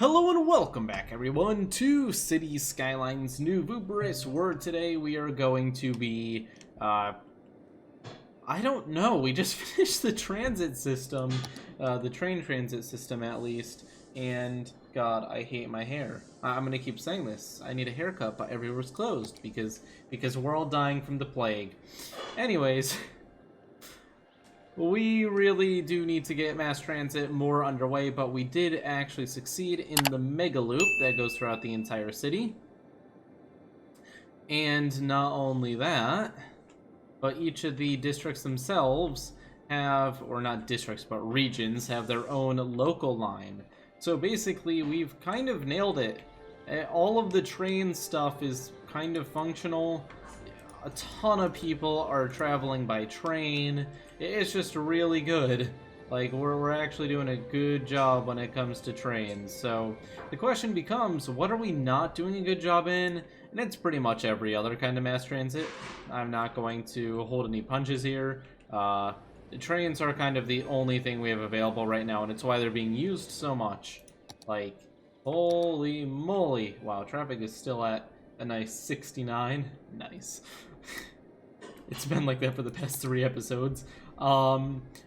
Hello and welcome back everyone to City Skylines new Vooperis, where today we are going to be, I don't know, we just finished the transit system, the train transit system at least, and God, I hate my hair. I'm gonna keep saying this. I need a haircut, but everywhere's closed because we're all dying from the plague. Anyways, we really do need to get mass transit more underway, but we did actually succeed in the mega loop that goes throughout the entire city. And not only that, but each of the districts themselves have, or not districts, but regions, have their own local line. So basically, we've kind of nailed it. All of the train stuff is kind of functional. A ton of people are traveling by train. It's just really good. Like, we're actually doing a good job when it comes to trains. So the question becomes, what are we not doing a good job in? And it's pretty much every other kind of mass transit. I'm not going to hold any punches here. The trains are kind of the only thing we have available right now, and it's why they're being used so much. Like, holy moly. Wow, traffic is still at a nice 69. Nice. It's been like that for the past 3 episodes.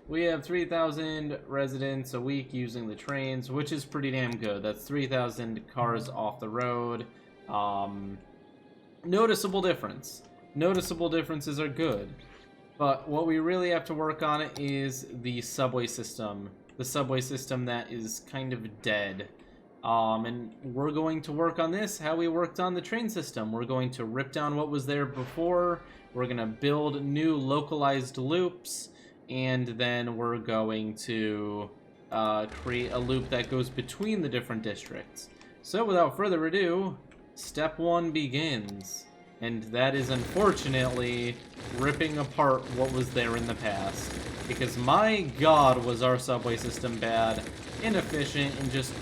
We have 3,000 residents a week using the trains, which is pretty damn good. That's 3,000 cars off the road. Noticeable difference. Noticeable differences are good. But what we really have to work on is the subway system. The subway system that is kind of dead. And we're going to work on this how we worked on the train system. We're going to rip down what was there before. We're going to build new localized loops. And then we're going to create a loop that goes between the different districts. So without further ado, step 1 begins. And that is unfortunately ripping apart what was there in the past. Because my God, was our subway system bad, inefficient, and just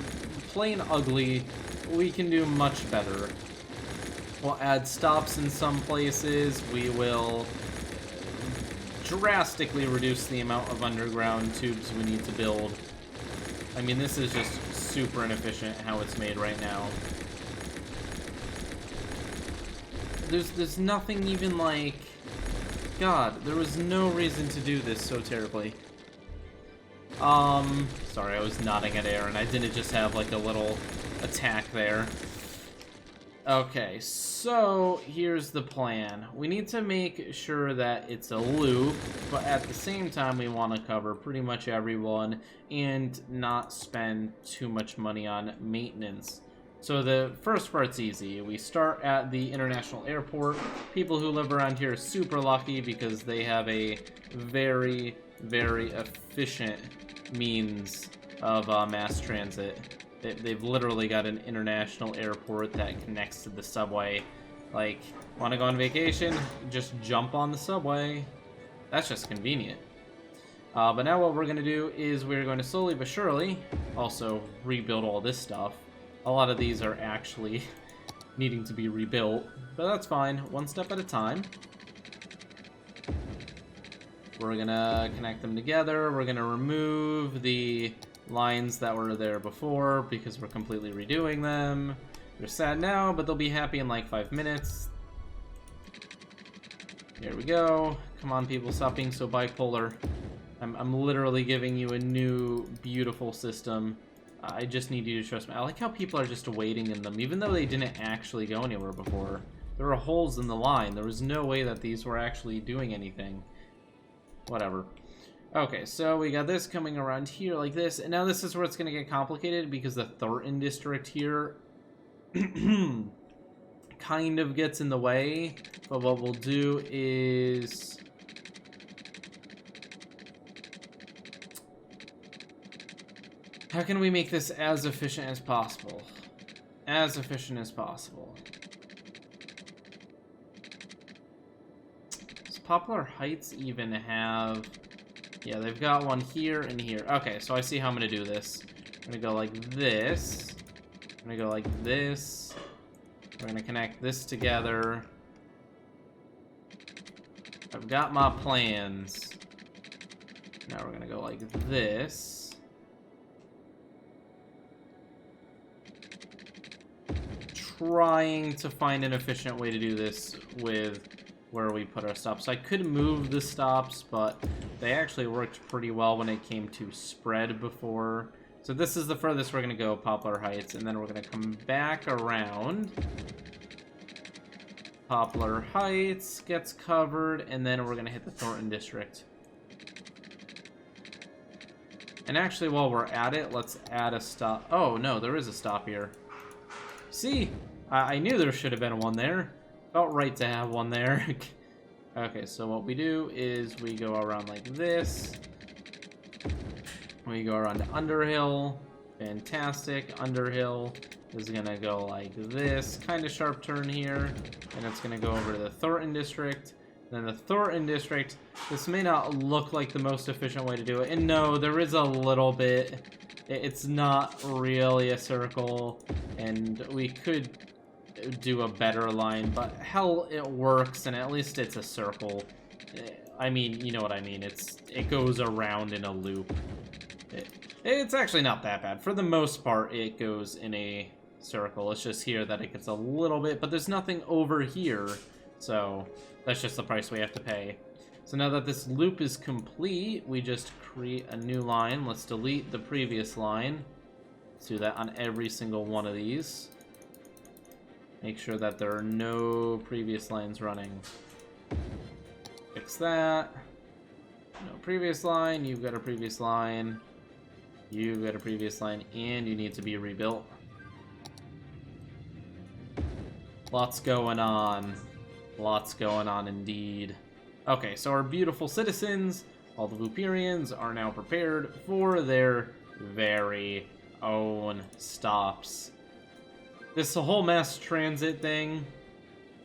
plain ugly. We can do much better. We'll add stops in some places. We will drastically reduce the amount of underground tubes we need to build. I mean, this is just super inefficient how it's made right now. There's nothing even like... God, there was no reason to do this so terribly. Sorry, I was nodding at air and I didn't just have like a little attack there. Okay, so here's the plan. We need to make sure that it's a loop, but at the same time we want to cover pretty much everyone and not spend too much money on maintenance. So the first part's easy. We start at the international airport. People who live around here are super lucky because they have a very, very efficient means of mass transit. They've literally got an international airport that connects to the subway. Like, want to go on vacation? Just jump on the subway. That's just convenient. But now what we're going to do is we're going to slowly but surely also rebuild all this stuff. A lot of these are actually needing to be rebuilt, but that's fine. One step at a time. We're gonna connect them together. We're gonna remove the lines that were there before because we're completely redoing them. They're sad now, but they'll be happy in like 5 minutes. Here we go. Come on, people, stop being so bipolar. I'm literally giving you a new, beautiful system. I just need you to trust me. I like how people are just waiting in them, even though they didn't actually go anywhere before. There were holes in the line. There was no way that these were actually doing anything. Whatever. Okay, so we got this coming around here like this, and now this is where it's going to get complicated because the Thornton district here kind of gets in the way, but what we'll do is... How can we make this as efficient as possible? As efficient as possible. Does Poplar Heights even have... Yeah, they've got one here and here. Okay, so I see how I'm going to do this. I'm going to go like this. I'm going to go like this. We're going to connect this together. I've got my plans. Now we're going to go like this. trying to find an efficient way to do this with where we put our stops. So I could move the stops, but they actually worked pretty well when it came to spread before. So this is the furthest we're going to go, Poplar Heights, and then we're going to come back around. Poplar Heights gets covered, and then we're going to hit the Thornton District. And actually, while we're at it, let's add a stop. Oh, no, there is a stop here. See? I knew there should have been one there. Felt right to have one there. Okay, so what we do is we go around like this. We go around to Underhill. Fantastic. Underhill is going to go like this. Kind of sharp turn here. And it's going to go over to the Thornton District. Then the Thornton District. This may not look like the most efficient way to do it. And no, there is a little bit. It's not really a circle. And we could do a better line, but hell, it works, and at least it's a circle. I mean, you know what I mean. It goes around in a loop. It's actually not that bad. For the most part, it goes in a circle. It's just here that it gets a little bit, but there's nothing over here, so that's just the price we have to pay. So now that this loop is complete, we just create a new line. Let's delete the previous line. Let's do that on every single one of these. Make sure that there are no previous lines running. Fix that. No previous line, you've got a previous line. You've got a previous line, and you need to be rebuilt. Lots going on. Lots going on indeed. Okay, so our beautiful citizens, all the Vooperians, are now prepared for their very own stops. This whole mass transit thing,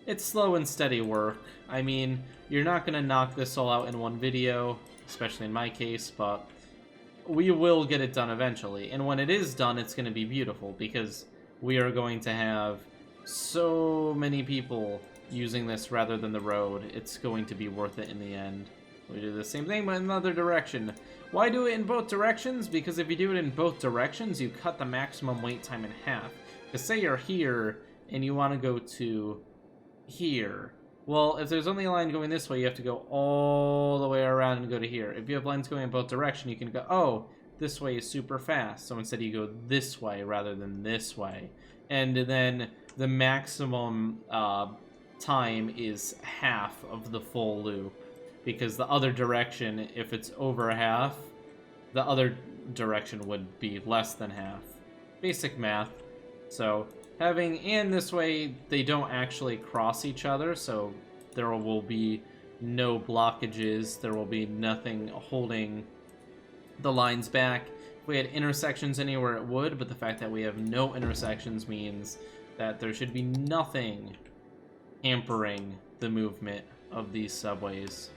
it's slow and steady work. I mean, you're not going to knock this all out in one video, especially in my case, but we will get it done eventually. And when it is done, it's going to be beautiful, because we are going to have so many people using this rather than the road. It's going to be worth it in the end. We do the same thing, but in another direction. Why do it in both directions? Because if you do it in both directions, you cut the maximum wait time in half. Because say you're here, and you want to go to here. Well, if there's only a line going this way, you have to go all the way around and go to here. If you have lines going in both directions, you can go, oh, this way is super fast. So instead you go this way rather than this way. And then the maximum time is half of the full loop. Because the other direction, if it's over half, the other direction would be less than half. Basic math. So having, and this way they don't actually cross each other, so there will be no blockages, there will be nothing holding the lines back. If we had intersections anywhere, it would, but the fact that we have no intersections means that there should be nothing hampering the movement of these subways.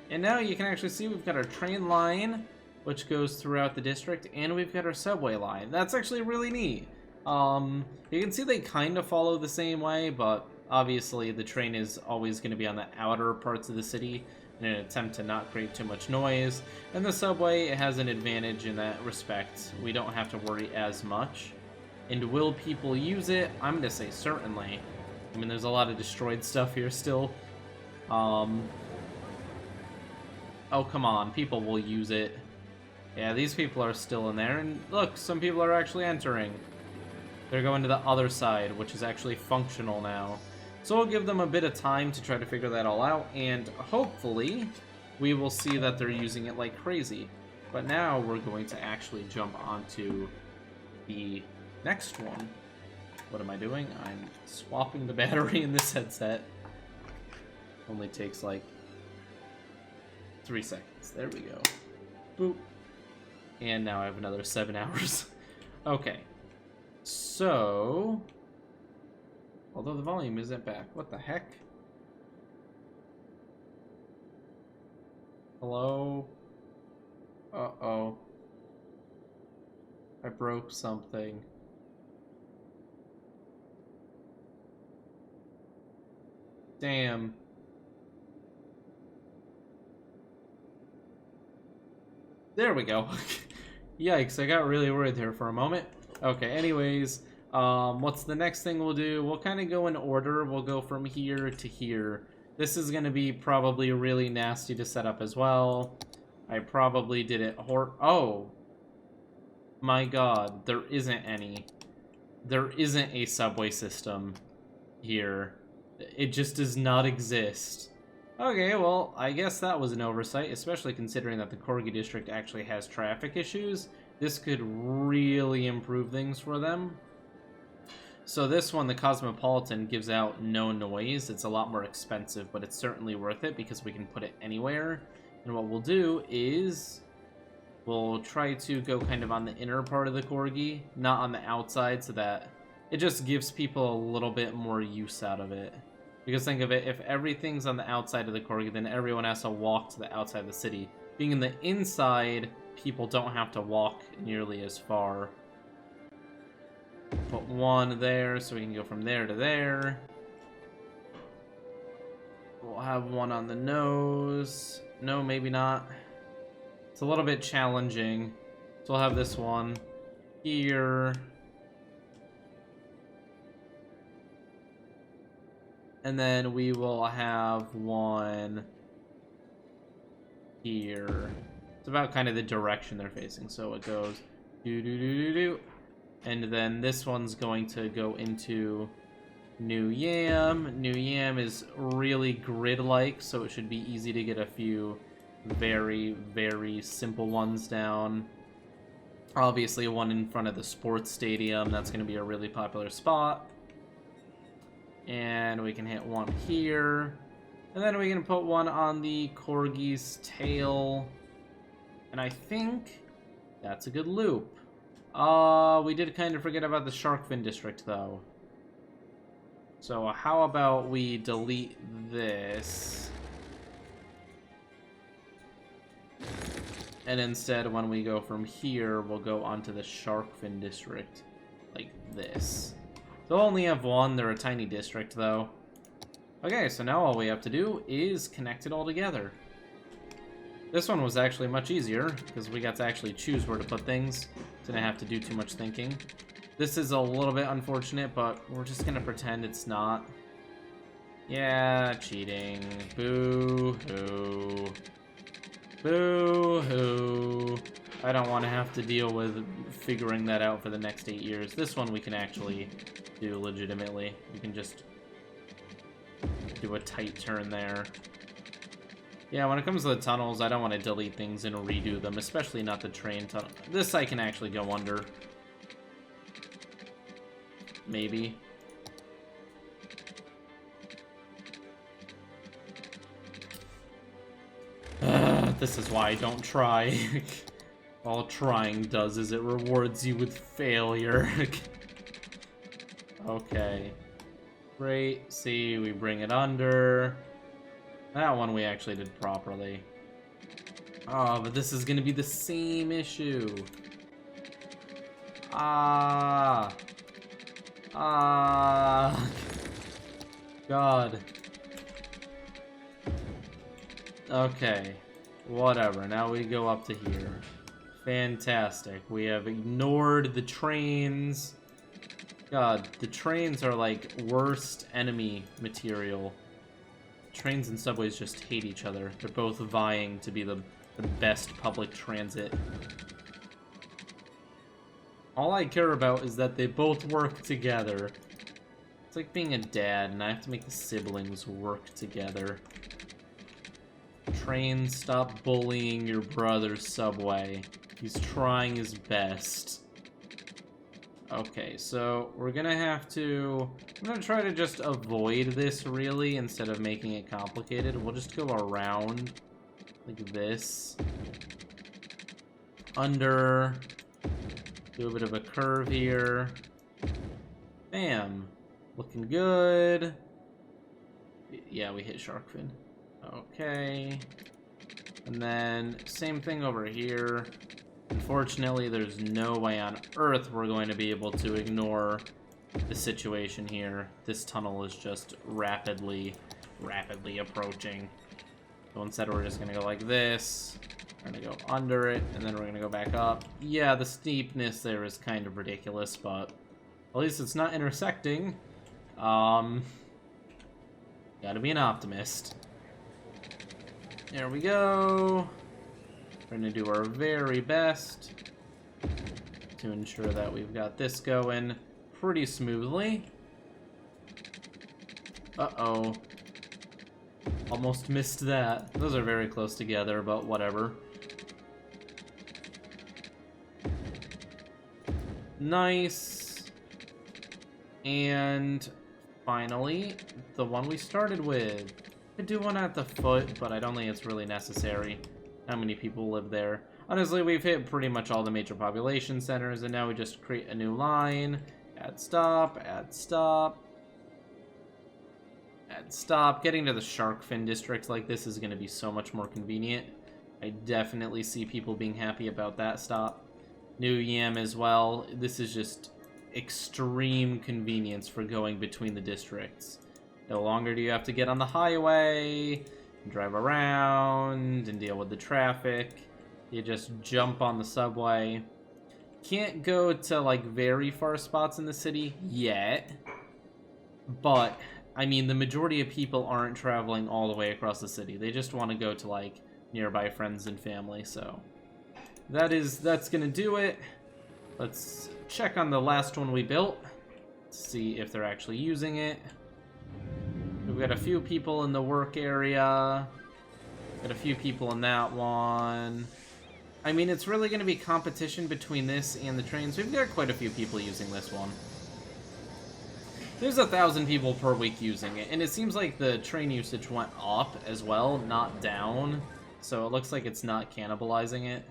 And now you can actually see we've got our train line, which goes throughout the district, and we've got our subway line. That's actually really neat. You can see they kind of follow the same way, but obviously the train is always going to be on the outer parts of the city in an attempt to not create too much noise. And the subway, it has an advantage in that respect. We don't have to worry as much. And will people use it? I'm going to say certainly. I mean, there's a lot of destroyed stuff here still. Oh, come on. People will use it. Yeah, these people are still in there. And look, some people are actually entering. They're going to the other side, which is actually functional now. So we'll give them a bit of time to try to figure that all out, and hopefully we will see that they're using it like crazy. But now we're going to actually jump onto the next one. What am I doing? I'm swapping the battery in this headset. Only takes like 3 seconds. There we go. Boop. And now I have another 7 hours. Okay. So, although the volume isn't back, what the heck? Hello? Uh-oh. I broke something. Damn. There we go. Yikes, I got really worried there for a moment. Okay, anyways, What's the next thing we'll do? We'll kind of go in order. We'll go from here to here. This is going to be probably really nasty to set up as well. I probably did it oh! My god, there isn't any. There isn't a subway system here. It just does not exist. Okay, well, I guess that was an oversight, especially considering that the Corgi district actually has traffic issues. This could really improve things for them. So this one, the Cosmopolitan, gives out no noise. It's a lot more expensive, but it's certainly worth it because we can put it anywhere. And what we'll do is we'll try to go kind of on the inner part of the Corgi, not on the outside, so that it just gives people a little bit more use out of it. Because think of it, if everything's on the outside of the Corgi, then everyone has to walk to the outside of the city. Being in the inside, people don't have to walk nearly as far. Put one there, so we can go from there to there. We'll have one on the nose. No, maybe not. It's a little bit challenging. So we'll have this one here. And then we will have one here. It's about kind of the direction they're facing. So it goes do-do-do-do-do. And then this one's going to go into New Yam. New Yam is really grid-like, so it should be easy to get a few very, very simple ones down. Obviously, one in front of the sports stadium. That's going to be a really popular spot. And we can hit one here. And then we can put one on the Corgi's tail. And I think that's a good loop. We did kind of forget about the shark fin district, though. So how about we delete this? And instead, when we go from here, we'll go onto the shark fin district, like this. They'll only have one. They're a tiny district, though. Okay, so now all we have to do is connect it all together. This one was actually much easier, because we got to actually choose where to put things. Didn't have to do too much thinking. This is a little bit unfortunate, but we're just gonna pretend it's not. Yeah, cheating. Boo-hoo. Boo-hoo. I don't want to have to deal with figuring that out for the next 8 years. This one we can actually do legitimately. We can just do a tight turn there. Yeah, when it comes to the tunnels, I don't want to delete things and redo them, especially not the train tunnel. This I can actually go under. Maybe. This is why I don't try. All trying does is it rewards you with failure. Okay. Great. See, we bring it under. That one we actually did properly. Oh, but this is gonna be the same issue. Ah. God. Okay. Whatever. Now we go up to here. Fantastic. We have ignored the trains. God, the trains are like worst enemy material. Trains and subways just hate each other. They're both vying to be the best public transit. All I care about is that they both work together. It's like being a dad, and I have to make the siblings work together. Train, stop bullying your brother's subway. He's trying his best. Okay, so we're gonna have to... I'm gonna try to just avoid this, really, instead of making it complicated. We'll just go around like this. Under. Do a bit of a curve here. Bam. Looking good. Yeah, we hit shark fin. Okay. And then, same thing over here. Unfortunately, there's no way on earth we're going to be able to ignore the situation here. This tunnel is just rapidly approaching. So instead, we're just going to go like this. We're going to go under it, and then we're going to go back up. Yeah, the steepness there is kind of ridiculous, but At least it's not intersecting. Gotta be an optimist. There we go. We're gonna do our very best to ensure that we've got this going pretty smoothly. Uh-oh. Almost missed that. Those are very close together, but whatever. Nice. And finally, the one we started with. Could do one at the foot, but I don't think it's really necessary. How many people live there? Honestly, we've hit pretty much all the major population centers, and now we just create a new line. Add stop, add stop. Add stop. Getting to the shark fin districts like this is going to be so much more convenient. I definitely see people being happy about that stop. New yam as well. This is just extreme convenience for going between the districts. No longer do you have to get on the highway, and drive around, and deal with the traffic. You just jump on the subway. Can't go to, like, very far spots in the city yet. But, I mean, the majority of people aren't traveling all the way across the city. They just want to go to, like, nearby friends and family, so... That's gonna do it. Let's check on the last one we built. See if they're actually using it. We've got a few people in the work area. Got a few people in that one. I mean, it's really going to be competition between this and the trains. We've got quite a few people using this one. There's 1,000 people per week using it, and it seems like the train usage went up as well, not down. So it looks like it's not cannibalizing it.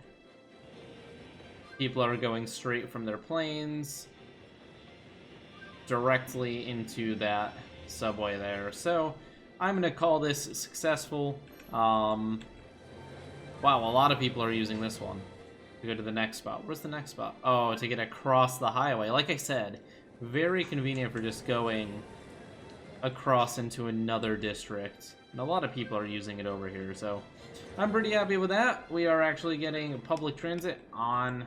People are going straight from their planes directly into that subway there. So I'm going to call this successful. Wow, a lot of people are using this one to go to the next spot. Where's the next spot? Oh, to get across the highway. Like I said, very convenient for just going across into another district. And a lot of people are using it over here, so I'm pretty happy with that. We are actually getting public transit online.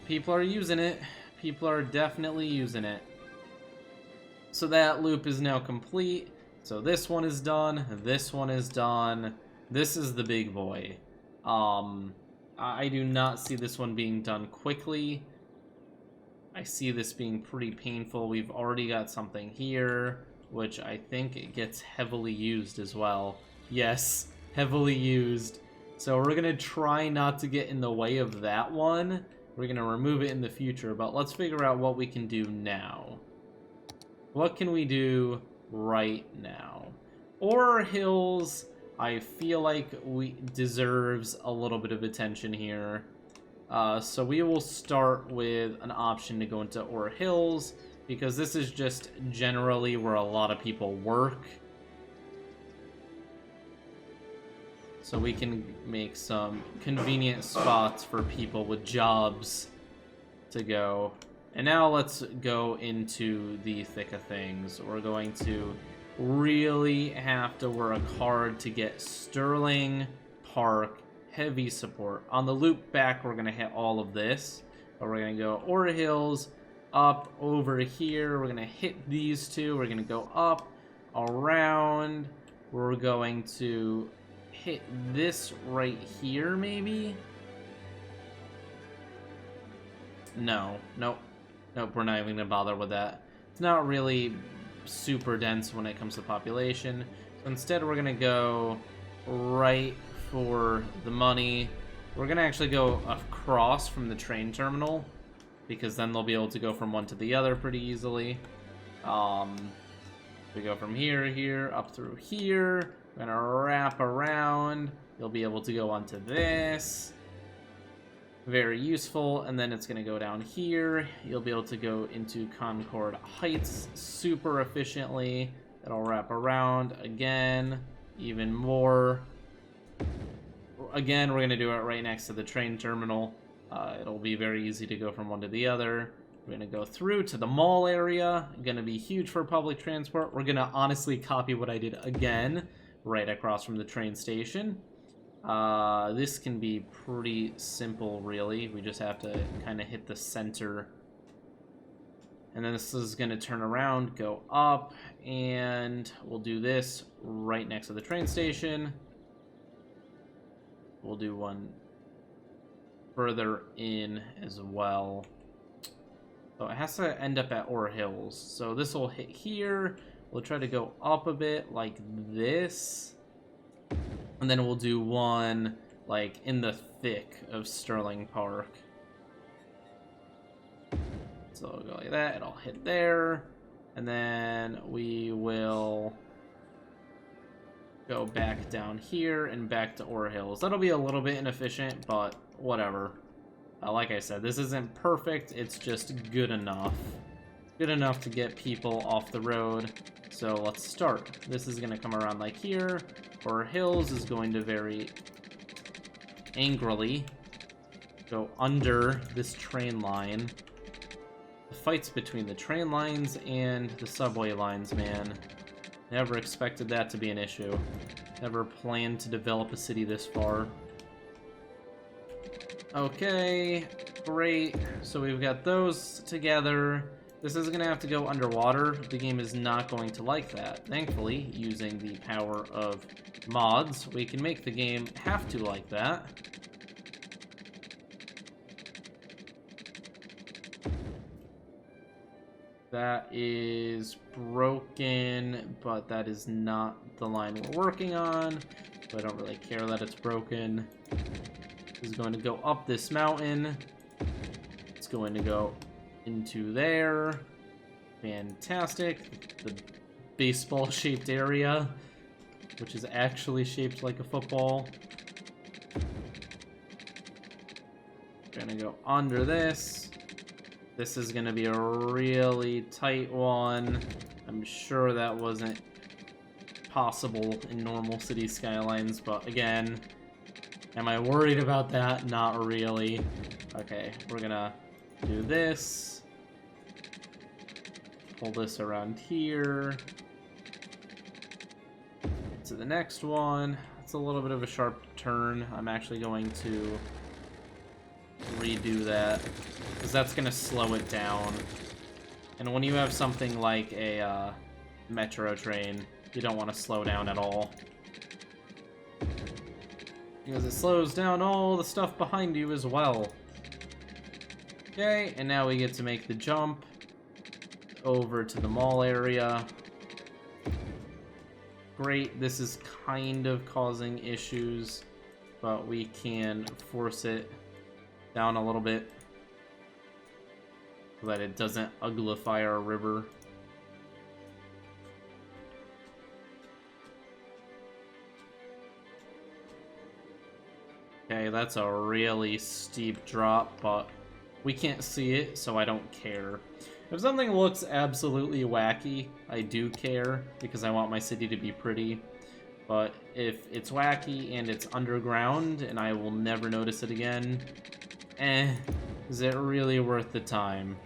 People are using it. People are definitely using it. So that loop is now complete. So this one is done. This one is done. This is the big boy. I do not see this one being done quickly. I see this being pretty painful. We've already got something here, which I think it gets heavily used as well. Yes, heavily used. So we're going to try not to get in the way of that one. We're going to remove it in the future, but let's figure out what we can do now. What can we do right now? Ore Hills, I feel like deserves a little bit of attention here. So we will start with an option to go into Ore Hills, because this is just generally where a lot of people work. So we can make some convenient spots for people with jobs to go. And now let's go into the thick of things. We're going to really have to work hard to get Sterling Park heavy support. On the loop back, we're going to hit all of this. But we're going to go Ore Hills, up over here. We're going to hit these two. We're going to go up, around. We're going to hit this right here, maybe? No. Nope. Nope, we're not even going to bother with that. It's not really super dense when it comes to population. So instead, we're going to go right for the money. We're going to actually go across from the train terminal, because then they'll be able to go from one to the other pretty easily. We go from here, up through here. We're going to wrap around. You'll be able to go onto this. Very useful. And then it's going to go down here. You'll be able to go into Concord Heights super efficiently. It'll wrap around again, even more. Again, we're going to do it right next to the train terminal. It'll be very easy to go from one to the other. We're going to go through to the mall area. Going to be huge for public transport. We're going to honestly copy what I did again, right across from the train station. This can be pretty simple, really. We just have to kind of hit the center. And then this is going to turn around, go up, and we'll do this right next to the train station. We'll do one further in as well. So it has to end up at Ore Hills. So this will hit here. We'll try to go up a bit like this. And then we'll do one like in the thick of Sterling Park. So it'll go like that, it'll hit there, and then we will go back down here and back to Ore Hills. That'll be a little bit inefficient, but whatever. Like I said, this isn't perfect, it's just good enough. Good enough to get people off the road. So let's start. This is going to come around like here. Ore Hills is going to very angrily go under this train line. The fights between the train lines and the subway lines, man. Never expected that to be an issue. Never planned to develop a city this far. Okay, great. So we've got those together. This is going to have to go underwater. The game is not going to like that. Thankfully, using the power of mods, we can make the game have to like that. That is broken, but that is not the line we're working on, so I don't really care that it's broken. This is going to go up this mountain. It's going to go into there. Fantastic. The baseball-shaped area, which is actually shaped like a football. Gonna go under this. This is going to be a really tight one. I'm sure that wasn't possible in normal city skylines, but again, am I worried about that? Not really. Okay, we're going to do this. Pull this around here. To the next one. It's a little bit of a sharp turn. I'm actually going to redo that, because that's going to slow it down. And when you have something like a metro train, you don't want to slow down at all, because it slows down all the stuff behind you as well. Okay, and now we get to make the jump over to the mall area. Great, this is kind of causing issues, but we can force it down a little bit so that it doesn't uglify our river. Okay, that's a really steep drop, but we can't see it, so I don't care. If something looks absolutely wacky, I do care, because I want my city to be pretty. But if it's wacky and it's underground and I will never notice it again, is it really worth the time?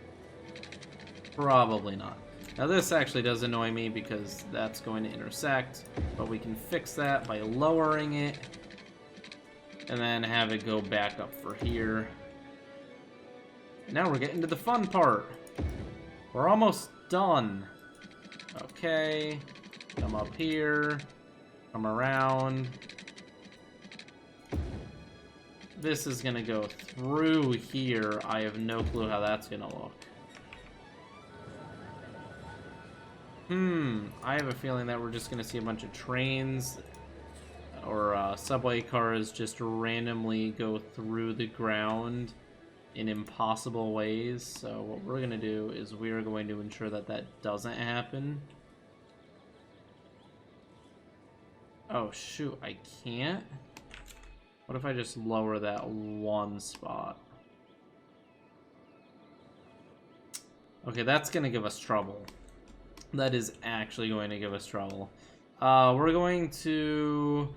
Probably not. Now this actually does annoy me because that's going to intersect, but we can fix that by lowering it and then have it go back up for here. Now we're getting to the fun part. We're almost done. Okay, come up here, come around. This is gonna go through here. I have no clue how that's gonna look. I have a feeling that we're just gonna see a bunch of trains or subway cars just randomly go through the ground in impossible ways. So what we're gonna do is we are going to ensure that that doesn't happen. Oh shoot, I can't? What if I just lower that one spot? Okay, that's gonna give us trouble. That is actually going to give us trouble. We're going to...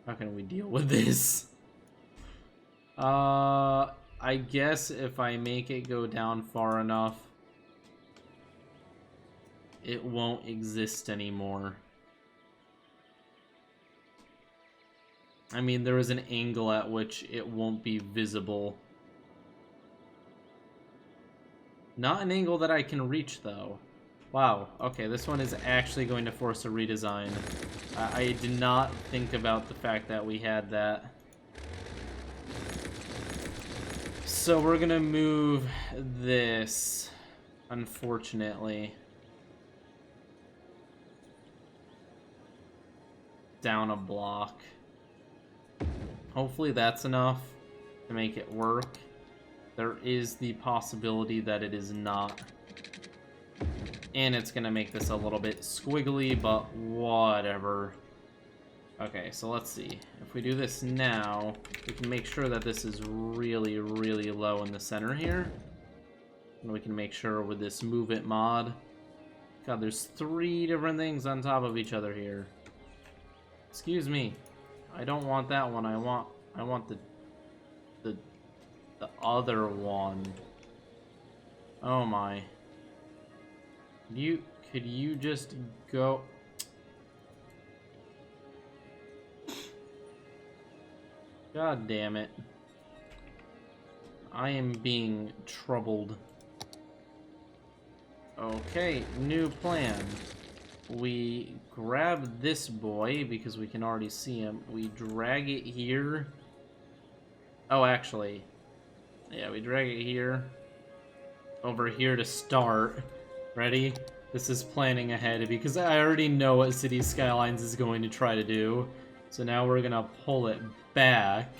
How can we deal with this? I guess if I make it go down far enough, it won't exist anymore. I mean, there is an angle at which it won't be visible. Not an angle that I can reach, though. Wow, okay, this one is actually going to force a redesign. I did not think about the fact that we had that. So we're gonna move this, unfortunately, down a block. Hopefully that's enough to make it work. There is the possibility that it is not. And it's gonna make this a little bit squiggly, but whatever. Okay, so let's see. If we do this now, we can make sure that this is really, really low in the center here. And we can make sure with this Move It mod. God, there's 3 different things on top of each other here. Excuse me. I don't want that one. I want the other one. Oh my. Could you just go? God damn it. I am being troubled. Okay, new plan. We grab this boy because we can already see him. We drag it here. Oh, actually. Yeah, we drag it here. Over here to start. Ready? This is planning ahead because I already know what City Skylines is going to try to do. So now we're gonna pull it back,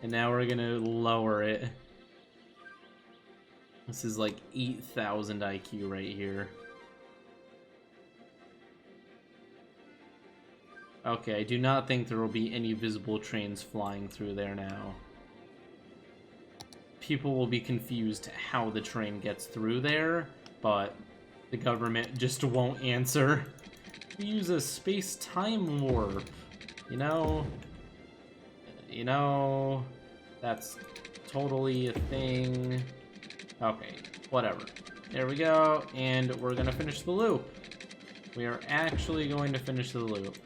and now we're gonna lower it. This is like 8,000 IQ right here. Okay, I do not think there will be any visible trains flying through there now. People will be confused how the train gets through there, but the government just won't answer. We use a space-time warp. You know, that's totally a thing. Okay, whatever. There we go, and we're gonna finish the loop. We are actually going to finish the loop.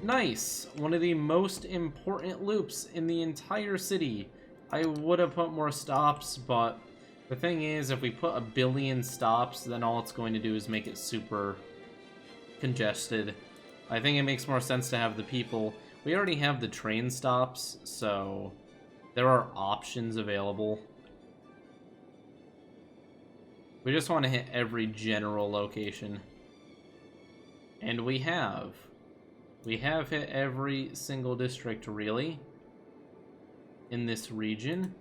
Nice! One of the most important loops in the entire city. I would have put more stops, but the thing is, if we put 1 billion stops, then all it's going to do is make it super congested. I think it makes more sense to have the people. We already have the train stops, so there are options available. We just want to hit every general location. And we have. We have hit every single district, really, in this region.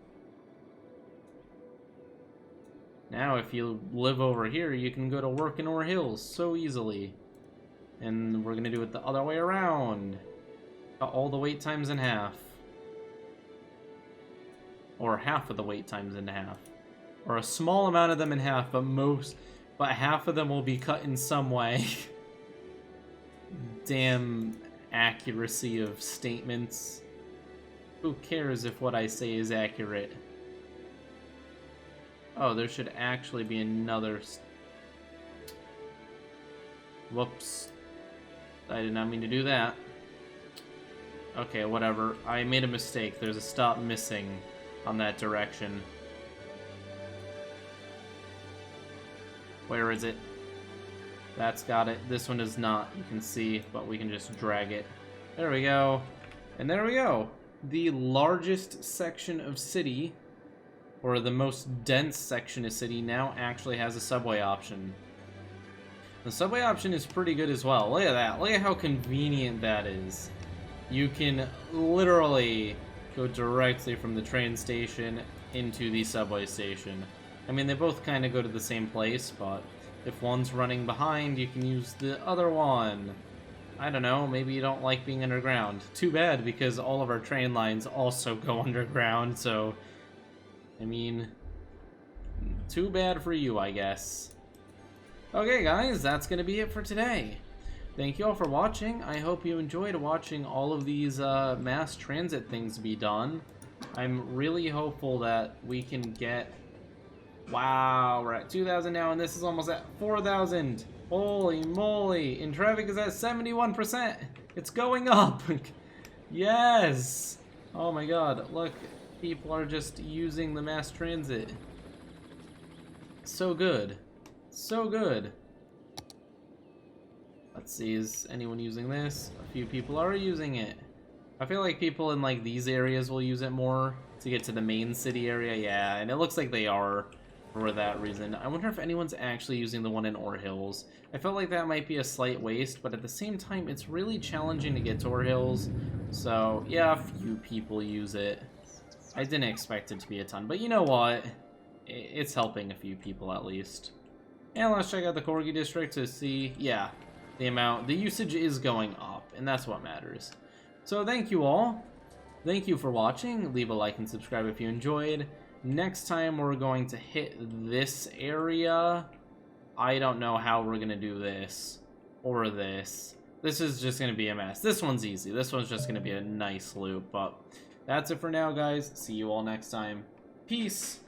Now, if you live over here, you can go to work in Ore Hills so easily. And we're gonna do it the other way around. Cut all the wait times in half. Or half of the wait times in half. Or a small amount of them in half, but half of them will be cut in some way. Damn accuracy of statements. Who cares if what I say is accurate? Oh, there should actually be another... Whoops. I did not mean to do that. Okay, whatever. I made a mistake. There's a stop missing on that direction. Where is it? That's got it. This one does not, you can see, but we can just drag it. There we go. And there we go. The largest section of city, or the most dense section of city, now actually has a subway option. The subway option is pretty good as well. Look at that. Look at how convenient that is. You can literally go directly from the train station into the subway station. I mean, they both kind of go to the same place, but if one's running behind, you can use the other one. I don't know, maybe you don't like being underground. Too bad, because all of our train lines also go underground, so... I mean... too bad for you, I guess. Okay, guys, that's gonna be it for today. Thank you all for watching. I hope you enjoyed watching all of these mass transit things be done. I'm really hopeful that we can get Wow, we're at 2,000 now, and this is almost at 4,000. Holy moly. And traffic is at 71%. It's going up. Yes. Oh my god, look. People are just using the mass transit. So good. So good. Let's see, is anyone using this? A few people are using it. I feel like people in like these areas will use it more to get to the main city area. Yeah, and it looks like they are for that reason. I wonder if anyone's actually using the one in Ore Hills. I felt like that might be a slight waste, but at the same time, it's really challenging to get to Ore Hills. So yeah, a few people use it. I didn't expect it to be a ton, but you know what? It's helping a few people at least. And let's check out the Corgi district to see, yeah, the usage is going up, and that's what matters. So thank you all. Thank you for watching. Leave a like and subscribe if you enjoyed. Next time we're going to hit this area. I don't know how we're gonna do this or this. This is just gonna be a mess. This one's easy. This one's just gonna be a nice loop, but that's it for now, guys. See you all next time. Peace.